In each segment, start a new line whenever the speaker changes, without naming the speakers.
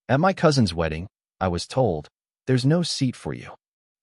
At my cousin's wedding, I was told, "There's no seat for you."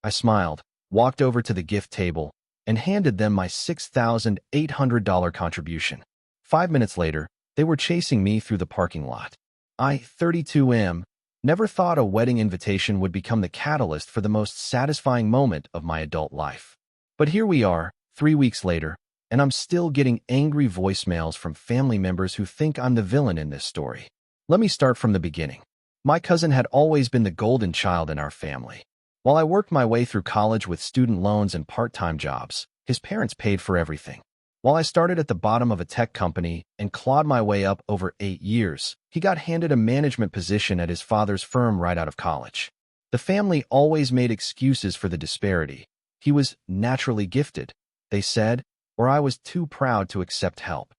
I smiled, walked over to the gift table, and handed them my $6,800 contribution. 5 minutes later, they were chasing me through the parking lot. I, 32M, never thought a wedding invitation would become the catalyst for the most satisfying moment of my adult life. But here we are, 3 weeks later, and I'm still getting angry voicemails from family members who think I'm the villain in this story. Let me start from the beginning. My cousin had always been the golden child in our family. While I worked my way through college with student loans and part-time jobs, his parents paid for everything. While I started at the bottom of a tech company and clawed my way up over 8 years, he got handed a management position at his father's firm right out of college. The family always made excuses for the disparity. He was naturally gifted, they said, or I was too proud to accept help.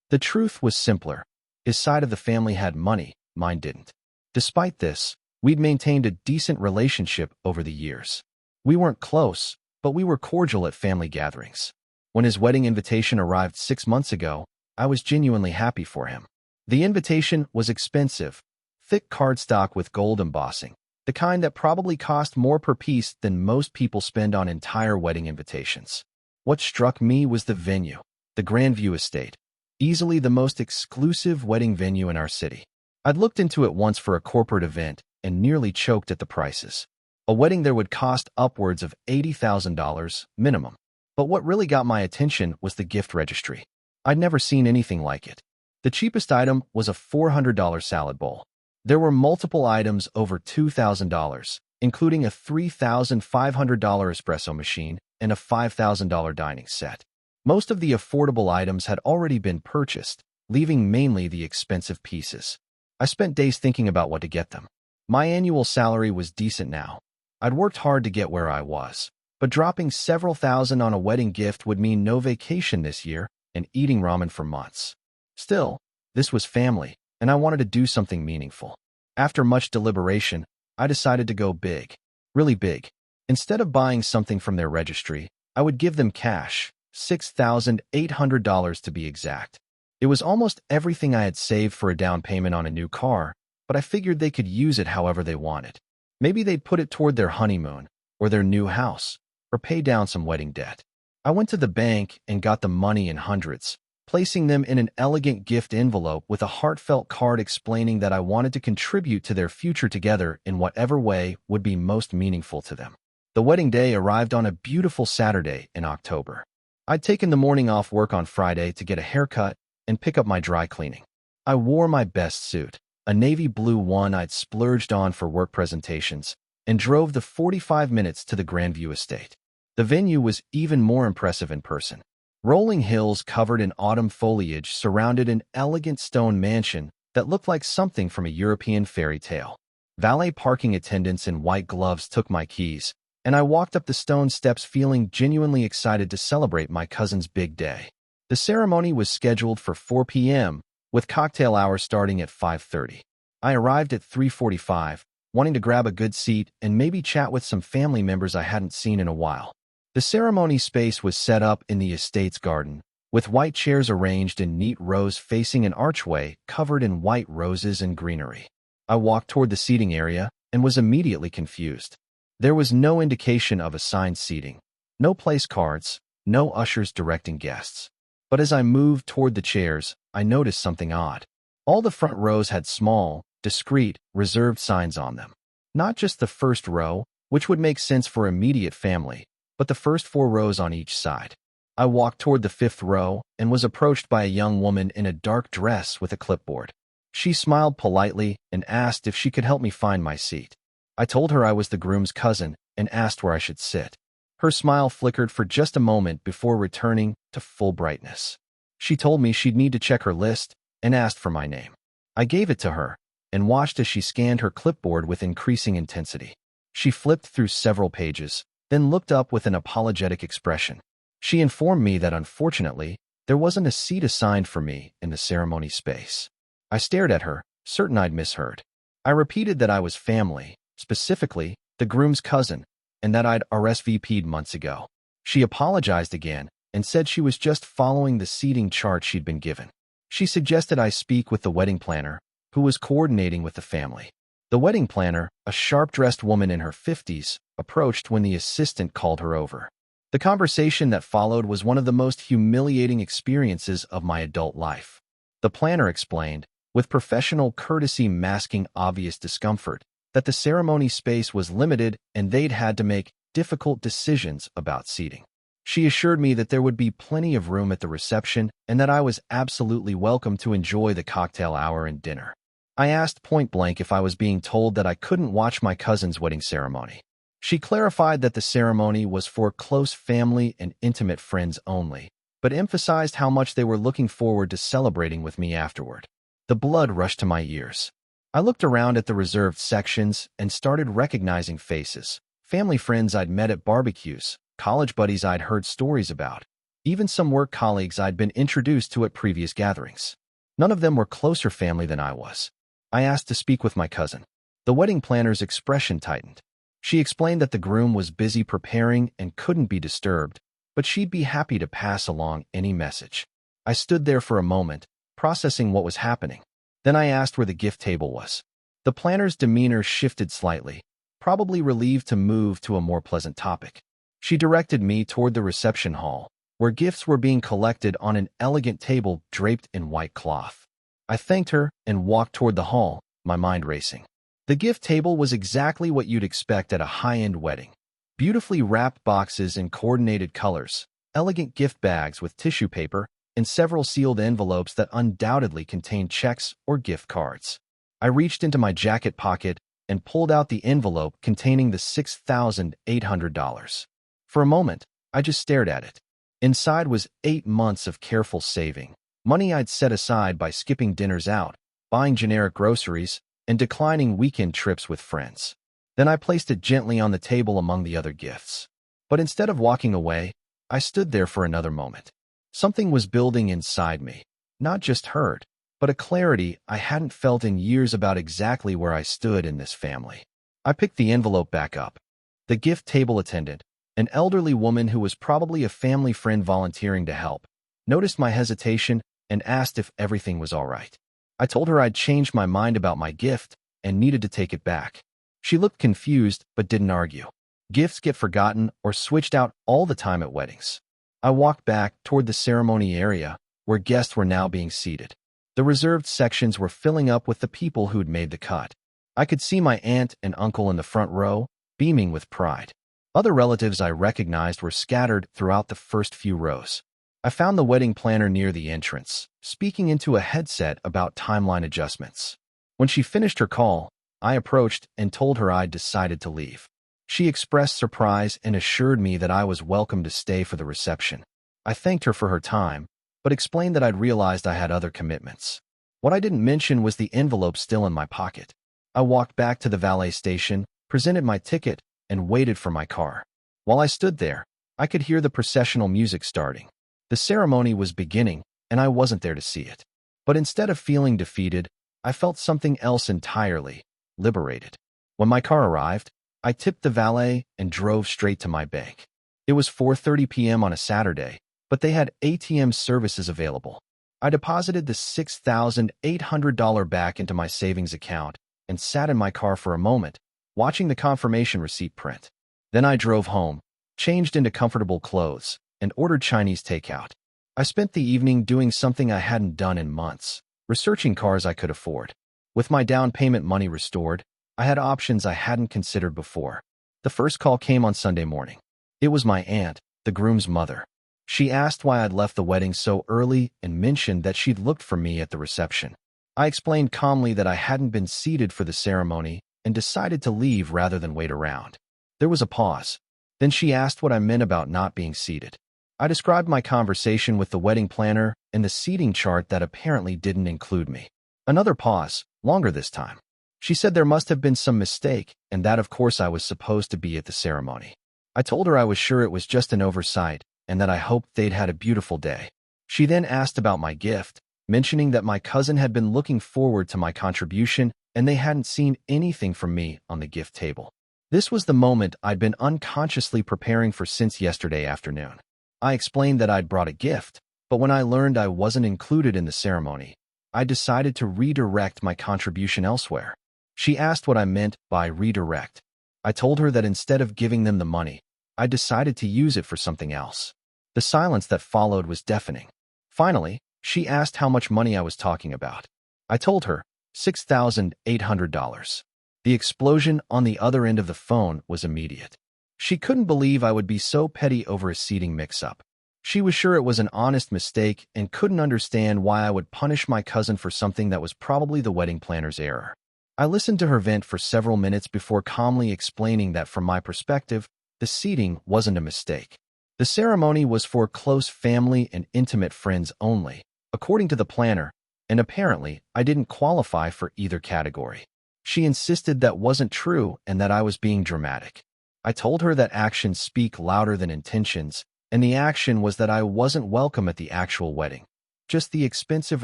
The truth was simpler. His side of the family had money, mine didn't. Despite this, we'd maintained a decent relationship over the years. We weren't close, but we were cordial at family gatherings. When his wedding invitation arrived 6 months ago, I was genuinely happy for him. The invitation was expensive, thick cardstock with gold embossing, the kind that probably cost more per piece than most people spend on entire wedding invitations. What struck me was the venue, the Grandview Estate, easily the most exclusive wedding venue in our city. I'd looked into it once for a corporate event and nearly choked at the prices. A wedding there would cost upwards of $80,000 minimum. But what really got my attention was the gift registry. I'd never seen anything like it. The cheapest item was a $400 salad bowl. There were multiple items over $2,000, including a $3,500 espresso machine and a $5,000 dining set. Most of the affordable items had already been purchased, leaving mainly the expensive pieces. I spent days thinking about what to get them. My annual salary was decent now. I'd worked hard to get where I was, but dropping several thousand on a wedding gift would mean no vacation this year and eating ramen for months. Still, this was family, and I wanted to do something meaningful. After much deliberation, I decided to go big, really big. Instead of buying something from their registry, I would give them cash, $6,800 to be exact. It was almost everything I had saved for a down payment on a new car, but I figured they could use it however they wanted. Maybe they'd put it toward their honeymoon, or their new house, or pay down some wedding debt. I went to the bank and got the money in hundreds, placing them in an elegant gift envelope with a heartfelt card explaining that I wanted to contribute to their future together in whatever way would be most meaningful to them. The wedding day arrived on a beautiful Saturday in October. I'd taken the morning off work on Friday to get a haircut and pick up my dry cleaning. I wore my best suit, a navy blue one I'd splurged on for work presentations, and drove the 45 minutes to the Grandview Estate. The venue was even more impressive in person. Rolling hills covered in autumn foliage surrounded an elegant stone mansion that looked like something from a European fairy tale. Valet parking attendants in white gloves took my keys, and I walked up the stone steps feeling genuinely excited to celebrate my cousin's big day. The ceremony was scheduled for 4 p.m., with cocktail hour starting at 5:30. I arrived at 3:45, wanting to grab a good seat and maybe chat with some family members I hadn't seen in a while. The ceremony space was set up in the estate's garden, with white chairs arranged in neat rows facing an archway covered in white roses and greenery. I walked toward the seating area and was immediately confused. There was no indication of assigned seating, no place cards, no ushers directing guests. But as I moved toward the chairs, I noticed something odd. All the front rows had small, discreet, reserved signs on them. Not just the first row, which would make sense for immediate family, but the first 4 rows on each side. I walked toward the 5th row and was approached by a young woman in a dark dress with a clipboard. She smiled politely and asked if she could help me find my seat. I told her I was the groom's cousin and asked where I should sit. Her smile flickered for just a moment before returning to full brightness. She told me she'd need to check her list and asked for my name. I gave it to her and watched as she scanned her clipboard with increasing intensity. She flipped through several pages, then looked up with an apologetic expression. She informed me that unfortunately, there wasn't a seat assigned for me in the ceremony space. I stared at her, certain I'd misheard. I repeated that I was family, specifically, the groom's cousin, and that I'd RSVP'd months ago. She apologized again and said she was just following the seating chart she'd been given. She suggested I speak with the wedding planner, who was coordinating with the family. The wedding planner, a sharp-dressed woman in her 50s, approached when the assistant called her over. The conversation that followed was one of the most humiliating experiences of my adult life. The planner explained, with professional courtesy masking obvious discomfort, that the ceremony space was limited and they'd had to make difficult decisions about seating. She assured me that there would be plenty of room at the reception and that I was absolutely welcome to enjoy the cocktail hour and dinner. I asked point-blank if I was being told that I couldn't watch my cousin's wedding ceremony. She clarified that the ceremony was for close family and intimate friends only, but emphasized how much they were looking forward to celebrating with me afterward. The blood rushed to my ears. I looked around at the reserved sections and started recognizing faces. Family friends I'd met at barbecues, college buddies I'd heard stories about, even some work colleagues I'd been introduced to at previous gatherings. None of them were closer family than I was. I asked to speak with my cousin. The wedding planner's expression tightened. She explained that the groom was busy preparing and couldn't be disturbed, but she'd be happy to pass along any message. I stood there for a moment, processing what was happening. Then I asked where the gift table was. The planner's demeanor shifted slightly, probably relieved to move to a more pleasant topic. She directed me toward the reception hall, where gifts were being collected on an elegant table draped in white cloth. I thanked her and walked toward the hall, my mind racing. The gift table was exactly what you'd expect at a high-end wedding. Beautifully wrapped boxes in coordinated colors, elegant gift bags with tissue paper, and several sealed envelopes that undoubtedly contained checks or gift cards. I reached into my jacket pocket and pulled out the envelope containing the $6,800. For a moment, I just stared at it. Inside was 8 months of careful saving, money I'd set aside by skipping dinners out, buying generic groceries, and declining weekend trips with friends. Then I placed it gently on the table among the other gifts. But instead of walking away, I stood there for another moment. Something was building inside me, not just hurt, but a clarity I hadn't felt in years about exactly where I stood in this family. I picked the envelope back up. The gift table attendant, an elderly woman who was probably a family friend volunteering to help, noticed my hesitation and asked if everything was all right. I told her I'd changed my mind about my gift and needed to take it back. She looked confused but didn't argue. Gifts get forgotten or switched out all the time at weddings. I walked back toward the ceremony area, where guests were now being seated. The reserved sections were filling up with the people who'd made the cut. I could see my aunt and uncle in the front row, beaming with pride. Other relatives I recognized were scattered throughout the first few rows. I found the wedding planner near the entrance, speaking into a headset about timeline adjustments. When she finished her call, I approached and told her I'd decided to leave. She expressed surprise and assured me that I was welcome to stay for the reception. I thanked her for her time, but explained that I'd realized I had other commitments. What I didn't mention was the envelope still in my pocket. I walked back to the valet station, presented my ticket, and waited for my car. While I stood there, I could hear the processional music starting. The ceremony was beginning, and I wasn't there to see it. But instead of feeling defeated, I felt something else entirely, liberated. When my car arrived, I tipped the valet and drove straight to my bank. It was 4:30 p.m. on a Saturday, but they had ATM services available. I deposited the $6,800 back into my savings account and sat in my car for a moment, watching the confirmation receipt print. Then I drove home, changed into comfortable clothes, and ordered Chinese takeout. I spent the evening doing something I hadn't done in months, researching cars I could afford. With my down payment money restored, I had options I hadn't considered before. The first call came on Sunday morning. It was my aunt, the groom's mother. She asked why I'd left the wedding so early and mentioned that she'd looked for me at the reception. I explained calmly that I hadn't been seated for the ceremony and decided to leave rather than wait around. There was a pause. Then she asked what I meant about not being seated. I described my conversation with the wedding planner and the seating chart that apparently didn't include me. Another pause, longer this time. She said there must have been some mistake and that of course I was supposed to be at the ceremony. I told her I was sure it was just an oversight and that I hoped they'd had a beautiful day. She then asked about my gift, mentioning that my cousin had been looking forward to my contribution and they hadn't seen anything from me on the gift table. This was the moment I'd been unconsciously preparing for since yesterday afternoon. I explained that I'd brought a gift, but when I learned I wasn't included in the ceremony, I decided to redirect my contribution elsewhere. She asked what I meant by redirect. I told her that instead of giving them the money, I decided to use it for something else. The silence that followed was deafening. Finally, she asked how much money I was talking about. I told her, $6,800. The explosion on the other end of the phone was immediate. She couldn't believe I would be so petty over a seating mix-up. She was sure it was an honest mistake and couldn't understand why I would punish my cousin for something that was probably the wedding planner's error. I listened to her vent for several minutes before calmly explaining that from my perspective, the seating wasn't a mistake. The ceremony was for close family and intimate friends only, according to the planner, and apparently I didn't qualify for either category. She insisted that wasn't true and that I was being dramatic. I told her that actions speak louder than intentions, and the action was that I wasn't welcome at the actual wedding, just the expensive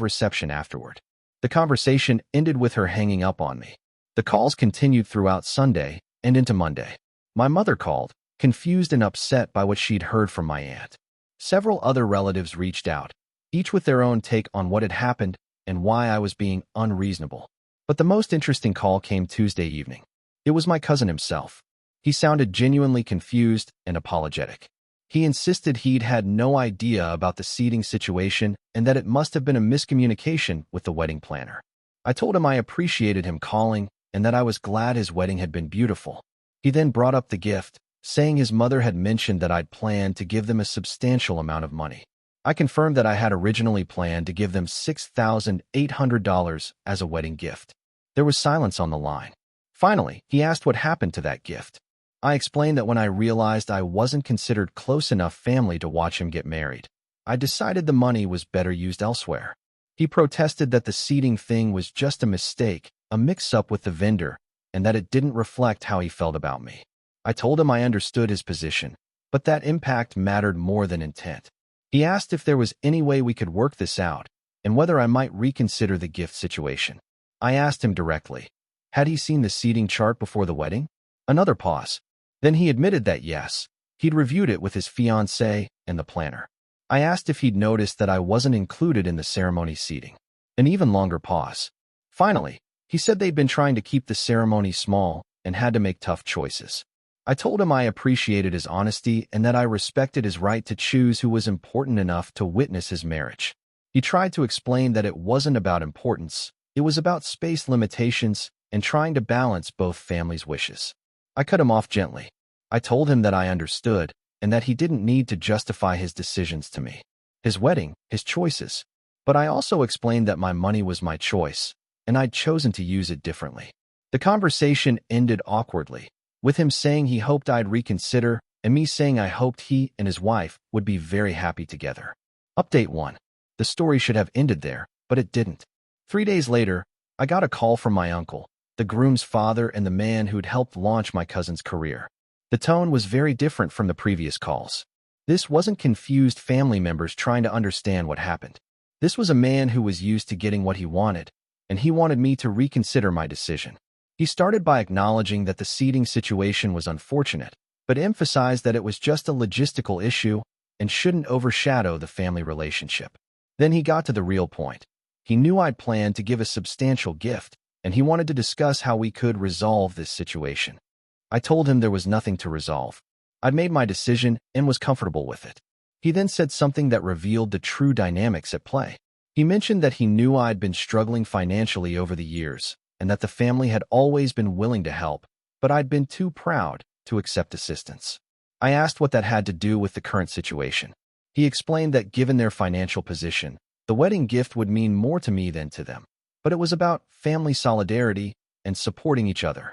reception afterward. The conversation ended with her hanging up on me. The calls continued throughout Sunday and into Monday. My mother called, confused and upset by what she'd heard from my aunt. Several other relatives reached out, each with their own take on what had happened and why I was being unreasonable. But the most interesting call came Tuesday evening. It was my cousin himself. He sounded genuinely confused and apologetic. He insisted he'd had no idea about the seating situation and that it must have been a miscommunication with the wedding planner. I told him I appreciated him calling and that I was glad his wedding had been beautiful. He then brought up the gift, saying his mother had mentioned that I'd planned to give them a substantial amount of money. I confirmed that I had originally planned to give them $6,800 as a wedding gift. There was silence on the line. Finally, he asked what happened to that gift. I explained that when I realized I wasn't considered close enough family to watch him get married, I decided the money was better used elsewhere. He protested that the seating thing was just a mistake, a mix-up with the vendor, and that it didn't reflect how he felt about me. I told him I understood his position, but that impact mattered more than intent. He asked if there was any way we could work this out, and whether I might reconsider the gift situation. I asked him directly. Had he seen the seating chart before the wedding? Another pause. Then he admitted that yes, he'd reviewed it with his fiancée and the planner. I asked if he'd noticed that I wasn't included in the ceremony seating. An even longer pause. Finally, he said they'd been trying to keep the ceremony small and had to make tough choices. I told him I appreciated his honesty and that I respected his right to choose who was important enough to witness his marriage. He tried to explain that it wasn't about importance, it was about space limitations and trying to balance both families' wishes. I cut him off gently. I told him that I understood and that he didn't need to justify his decisions to me. His wedding, his choices. But I also explained that my money was my choice, and I'd chosen to use it differently. The conversation ended awkwardly, with him saying he hoped I'd reconsider and me saying I hoped he and his wife would be very happy together. Update 1. The story should have ended there, but it didn't. 3 days later, I got a call from my uncle, the groom's father and the man who'd helped launch my cousin's career. The tone was very different from the previous calls. This wasn't confused family members trying to understand what happened. This was a man who was used to getting what he wanted, and he wanted me to reconsider my decision. He started by acknowledging that the seating situation was unfortunate, but emphasized that it was just a logistical issue and shouldn't overshadow the family relationship. Then he got to the real point. He knew I'd planned to give a substantial gift, and he wanted to discuss how we could resolve this situation. I told him there was nothing to resolve. I'd made my decision and was comfortable with it. He then said something that revealed the true dynamics at play. He mentioned that he knew I'd been struggling financially over the years, and that the family had always been willing to help, but I'd been too proud to accept assistance. I asked what that had to do with the current situation. He explained that given their financial position, the wedding gift would mean more to me than to them, but it was about family solidarity and supporting each other.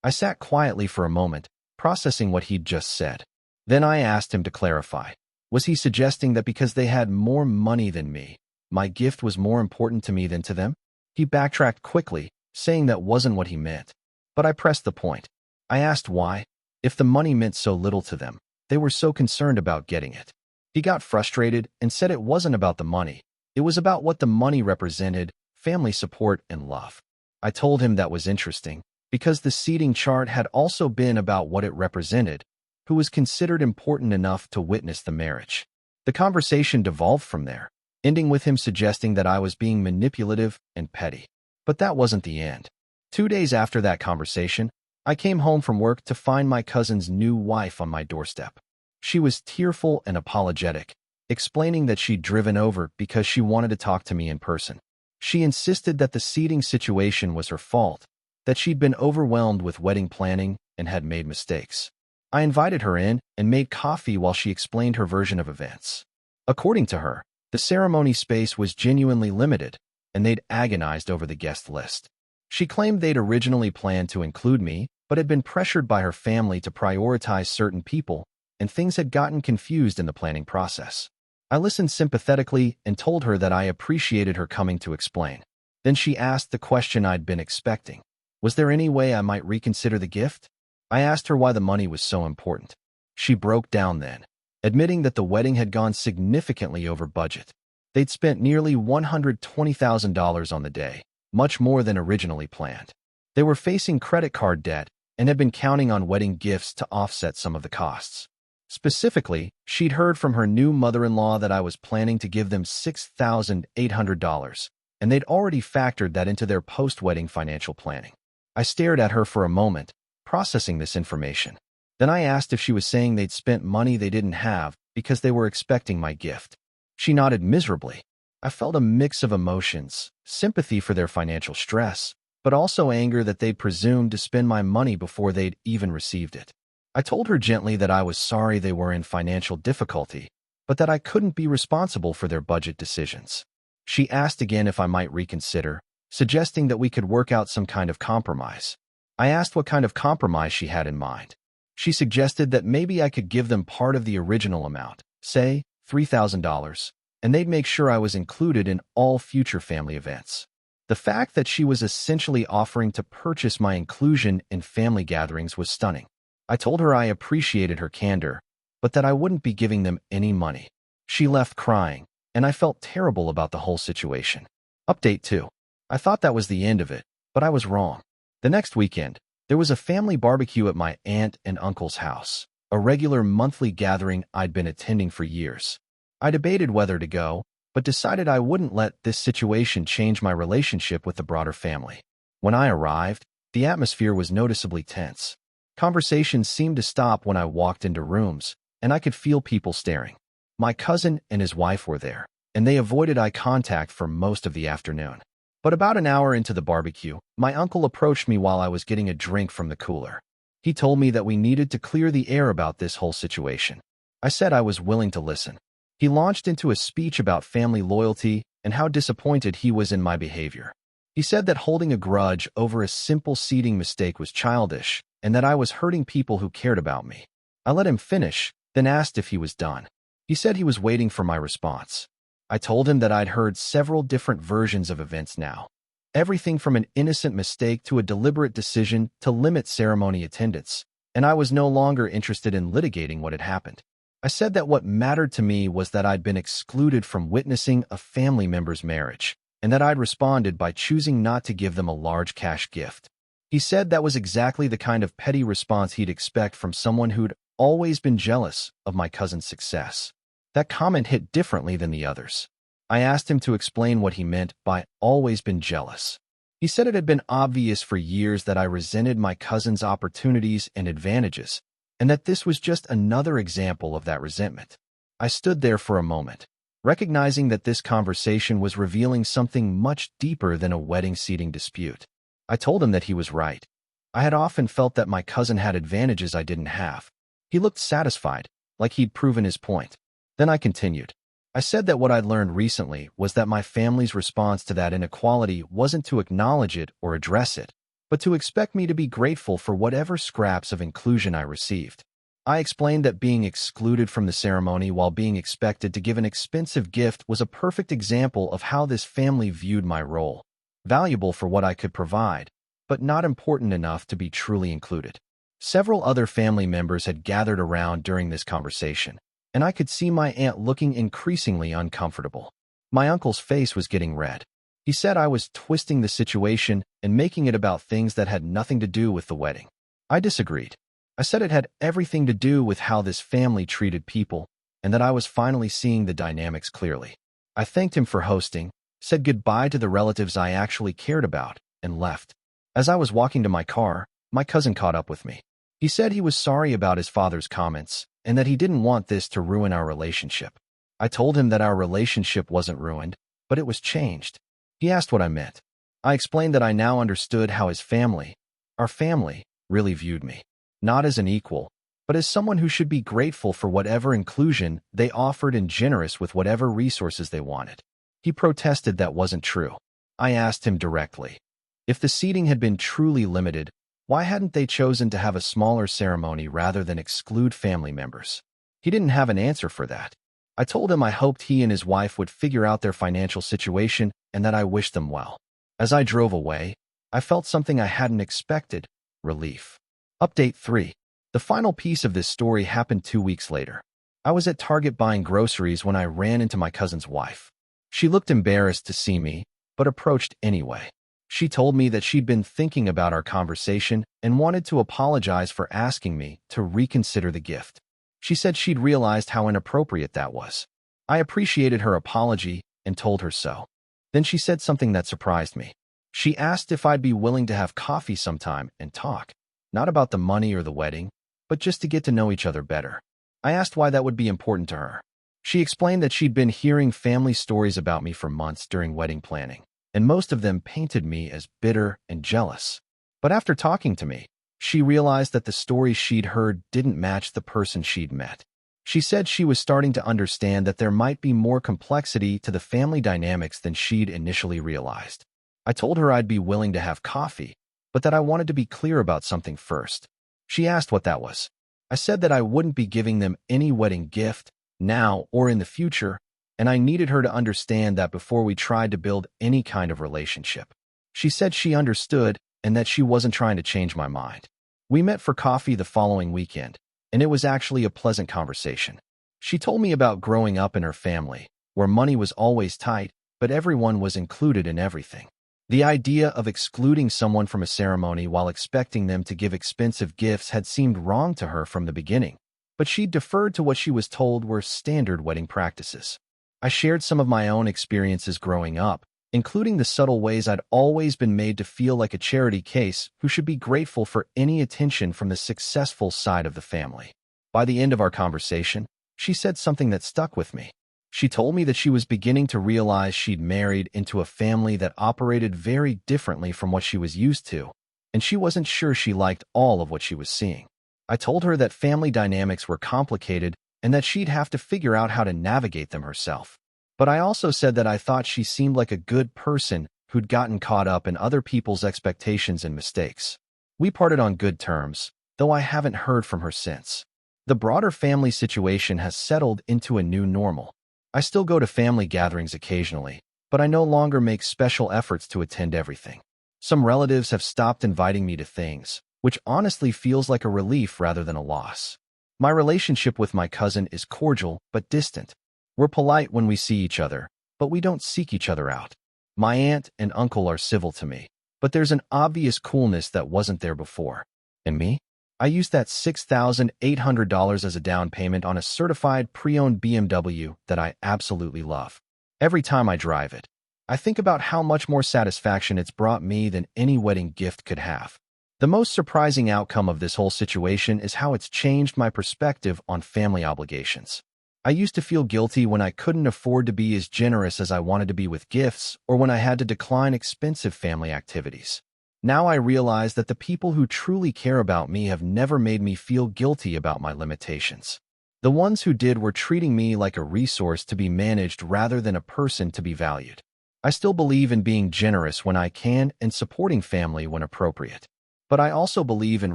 I sat quietly for a moment, processing what he'd just said. Then I asked him to clarify. Was he suggesting that because they had more money than me, my gift was more important to me than to them? He backtracked quickly, saying that wasn't what he meant. But I pressed the point. I asked why. If the money meant so little to them, they were so concerned about getting it. He got frustrated and said it wasn't about the money. It was about what the money represented, family support and love. I told him that was interesting, because the seating chart had also been about what it represented, who was considered important enough to witness the marriage. The conversation devolved from there, ending with him suggesting that I was being manipulative and petty. But that wasn't the end. 2 days after that conversation, I came home from work to find my cousin's new wife on my doorstep. She was tearful and apologetic, explaining that she'd driven over because she wanted to talk to me in person. She insisted that the seating situation was her fault, that she'd been overwhelmed with wedding planning and had made mistakes. I invited her in and made coffee while she explained her version of events. According to her, the ceremony space was genuinely limited, and they'd agonized over the guest list. She claimed they'd originally planned to include me, but had been pressured by her family to prioritize certain people, and things had gotten confused in the planning process. I listened sympathetically and told her that I appreciated her coming to explain. Then she asked the question I'd been expecting. Was there any way I might reconsider the gift? I asked her why the money was so important. She broke down then, admitting that the wedding had gone significantly over budget. They'd spent nearly $120,000 on the day, much more than originally planned. They were facing credit card debt and had been counting on wedding gifts to offset some of the costs. Specifically, she'd heard from her new mother-in-law that I was planning to give them $6,800, and they'd already factored that into their post-wedding financial planning. I stared at her for a moment, processing this information. Then I asked if she was saying they'd spent money they didn't have because they were expecting my gift. She nodded miserably. I felt a mix of emotions, sympathy for their financial stress, but also anger that they'd presumed to spend my money before they'd even received it. I told her gently that I was sorry they were in financial difficulty, but that I couldn't be responsible for their budget decisions. She asked again if I might reconsider, suggesting that we could work out some kind of compromise. I asked what kind of compromise she had in mind. She suggested that maybe I could give them part of the original amount, say $3,000, and they'd make sure I was included in all future family events. The fact that she was essentially offering to purchase my inclusion in family gatherings was stunning. I told her I appreciated her candor, but that I wouldn't be giving them any money. She left crying, and I felt terrible about the whole situation. Update 2. I thought that was the end of it, but I was wrong. The next weekend, there was a family barbecue at my aunt and uncle's house, a regular monthly gathering I'd been attending for years. I debated whether to go, but decided I wouldn't let this situation change my relationship with the broader family. When I arrived, the atmosphere was noticeably tense. Conversations seemed to stop when I walked into rooms, and I could feel people staring. My cousin and his wife were there, and they avoided eye contact for most of the afternoon. But about an hour into the barbecue, my uncle approached me while I was getting a drink from the cooler. He told me that we needed to clear the air about this whole situation. I said I was willing to listen. He launched into a speech about family loyalty and how disappointed he was in my behavior. He said that holding a grudge over a simple seating mistake was childish, and that I was hurting people who cared about me. I let him finish, then asked if he was done. He said he was waiting for my response. I told him that I'd heard several different versions of events now. Everything from an innocent mistake to a deliberate decision to limit ceremony attendance, and I was no longer interested in litigating what had happened. I said that what mattered to me was that I'd been excluded from witnessing a family member's marriage, and that I'd responded by choosing not to give them a large cash gift. He said that was exactly the kind of petty response he'd expect from someone who'd always been jealous of my cousin's success. That comment hit differently than the others. I asked him to explain what he meant by always been jealous. He said it had been obvious for years that I resented my cousin's opportunities and advantages, and that this was just another example of that resentment. I stood there for a moment, recognizing that this conversation was revealing something much deeper than a wedding seating dispute. I told him that he was right. I had often felt that my cousin had advantages I didn't have. He looked satisfied, like he'd proven his point. Then I continued. I said that what I'd learned recently was that my family's response to that inequality wasn't to acknowledge it or address it, but to expect me to be grateful for whatever scraps of inclusion I received. I explained that being excluded from the ceremony while being expected to give an expensive gift was a perfect example of how this family viewed my role. Valuable for what I could provide, but not important enough to be truly included. Several other family members had gathered around during this conversation, and I could see my aunt looking increasingly uncomfortable. My uncle's face was getting red. He said I was twisting the situation and making it about things that had nothing to do with the wedding. I disagreed. I said it had everything to do with how this family treated people, and that I was finally seeing the dynamics clearly. I thanked him for hosting, said goodbye to the relatives I actually cared about, and left. As I was walking to my car, my cousin caught up with me. He said he was sorry about his father's comments and that he didn't want this to ruin our relationship. I told him that our relationship wasn't ruined, but it was changed. He asked what I meant. I explained that I now understood how his family, our family, really viewed me. Not as an equal, but as someone who should be grateful for whatever inclusion they offered and generous with whatever resources they wanted. He protested that wasn't true. I asked him directly. If the seating had been truly limited, why hadn't they chosen to have a smaller ceremony rather than exclude family members? He didn't have an answer for that. I told him I hoped he and his wife would figure out their financial situation and that I wished them well. As I drove away, I felt something I hadn't expected: relief. Update 3. The final piece of this story happened 2 weeks later. I was at Target buying groceries when I ran into my cousin's wife. She looked embarrassed to see me, but approached anyway. She told me that she'd been thinking about our conversation and wanted to apologize for asking me to reconsider the gift. She said she'd realized how inappropriate that was. I appreciated her apology and told her so. Then she said something that surprised me. She asked if I'd be willing to have coffee sometime and talk, not about the money or the wedding, but just to get to know each other better. I asked why that would be important to her. She explained that she'd been hearing family stories about me for months during wedding planning, and most of them painted me as bitter and jealous. But after talking to me, she realized that the stories she'd heard didn't match the person she'd met. She said she was starting to understand that there might be more complexity to the family dynamics than she'd initially realized. I told her I'd be willing to have coffee, but that I wanted to be clear about something first. She asked what that was. I said that I wouldn't be giving them any wedding gift, now or in the future, and I needed her to understand that before we tried to build any kind of relationship. She said she understood and that she wasn't trying to change my mind. We met for coffee the following weekend, and it was actually a pleasant conversation. She told me about growing up in her family, where money was always tight, but everyone was included in everything. The idea of excluding someone from a ceremony while expecting them to give expensive gifts had seemed wrong to her from the beginning, but she deferred to what she was told were standard wedding practices. I shared some of my own experiences growing up, including the subtle ways I'd always been made to feel like a charity case who should be grateful for any attention from the successful side of the family. By the end of our conversation, she said something that stuck with me. She told me that she was beginning to realize she'd married into a family that operated very differently from what she was used to, and she wasn't sure she liked all of what she was seeing. I told her that family dynamics were complicated and that she'd have to figure out how to navigate them herself. But I also said that I thought she seemed like a good person who'd gotten caught up in other people's expectations and mistakes. We parted on good terms, though I haven't heard from her since. The broader family situation has settled into a new normal. I still go to family gatherings occasionally, but I no longer make special efforts to attend everything. Some relatives have stopped inviting me to things, which honestly feels like a relief rather than a loss. My relationship with my cousin is cordial but distant. We're polite when we see each other, but we don't seek each other out. My aunt and uncle are civil to me, but there's an obvious coolness that wasn't there before. And me? I used that $6,800 as a down payment on a certified pre-owned BMW that I absolutely love. Every time I drive it, I think about how much more satisfaction it's brought me than any wedding gift could have. The most surprising outcome of this whole situation is how it's changed my perspective on family obligations. I used to feel guilty when I couldn't afford to be as generous as I wanted to be with gifts or when I had to decline expensive family activities. Now I realize that the people who truly care about me have never made me feel guilty about my limitations. The ones who did were treating me like a resource to be managed rather than a person to be valued. I still believe in being generous when I can and supporting family when appropriate. But I also believe in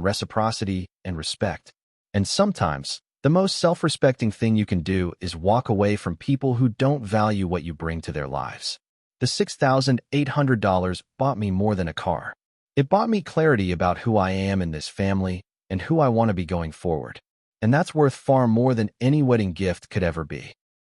reciprocity and respect. And sometimes, the most self-respecting thing you can do is walk away from people who don't value what you bring to their lives. The $6,800 bought me more than a car. It bought me clarity about who I am in this family and who I want to be going forward. And that's worth far more than any wedding gift could ever be.